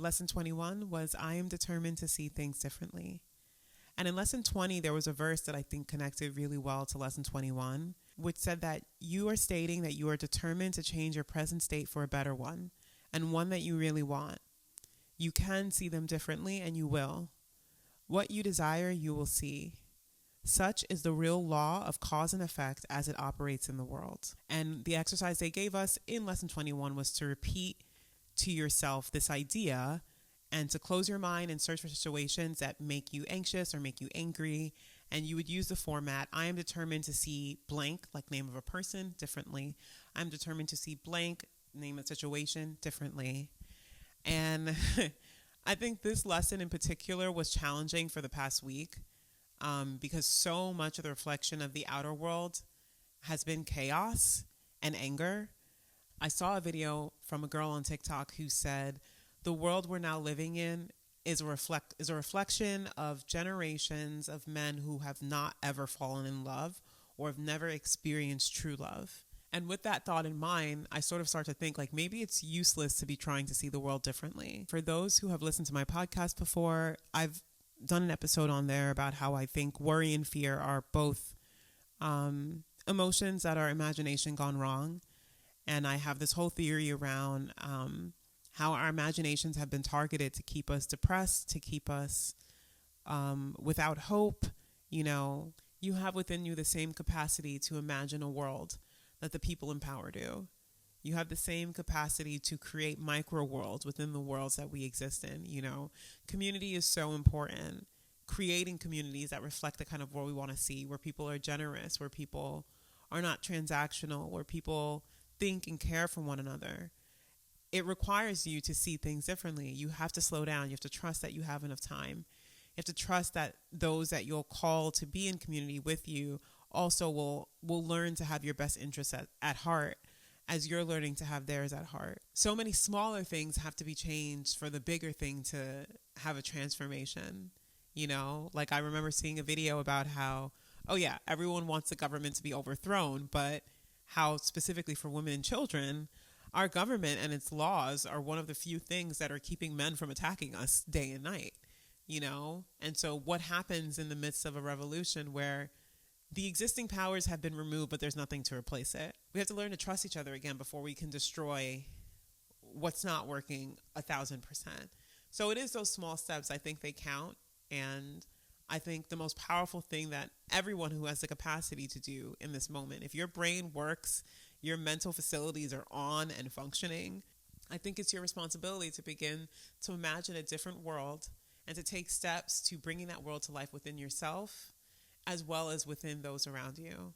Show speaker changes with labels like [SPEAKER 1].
[SPEAKER 1] Lesson 21 was, I am determined to see things differently. And in lesson 20, there was a verse that I think connected really well to lesson 21, which said that you are stating that you are determined to change your present state for a better one, and one that you really want. You can see them differently, and you will. What you desire, you will see. Such is the real law of cause and effect as it operates in the world. And the exercise they gave us in lesson 21 was to repeat to yourself this idea and to close your mind and search for situations that make you anxious or make you angry. And you would use the format, I am determined to see blank, like name of a person, differently. I'm determined to see blank, name a situation, differently. And I think this lesson in particular was challenging for the past week because so much of the reflection of the outer world has been chaos and anger. I saw a video from a girl on TikTok who said, the world we're now living in is a reflection of generations of men who have not ever fallen in love or have never experienced true love. And with that thought in mind, I sort of start to think like maybe it's useless to be trying to see the world differently. For those who have listened to my podcast before, I've done an episode on there about how I think worry and fear are both emotions that are imagination gone wrong. And I have this whole theory around how our imaginations have been targeted to keep us depressed, to keep us without hope. You know, you have within you the same capacity to imagine a world that the people in power do. You have the same capacity to create micro worlds within the worlds that we exist in. You know, community is so important. Creating communities that reflect the kind of world we want to see, where people are generous, where people are not transactional, where people think and care for one another. It requires you to see things differently. You have to slow down. You have to trust that you have enough time. You have to trust that those that you'll call to be in community with you also will learn to have your best interests at heart as you're learning to have theirs at heart. So many smaller things have to be changed for the bigger thing to have a transformation. You know, like I remember seeing a video about how, oh yeah, everyone wants the government to be overthrown, but how specifically for women and children, our government and its laws are one of the few things that are keeping men from attacking us day and night, you know? And so what happens in the midst of a revolution where the existing powers have been removed, but there's nothing to replace it? We have to learn to trust each other again before we can destroy what's not working 1,000%. So it is those small steps. I think they count. And I think the most powerful thing that everyone who has the capacity to do in this moment, if your brain works, your mental facilities are on and functioning, I think it's your responsibility to begin to imagine a different world and to take steps to bringing that world to life within yourself as well as within those around you.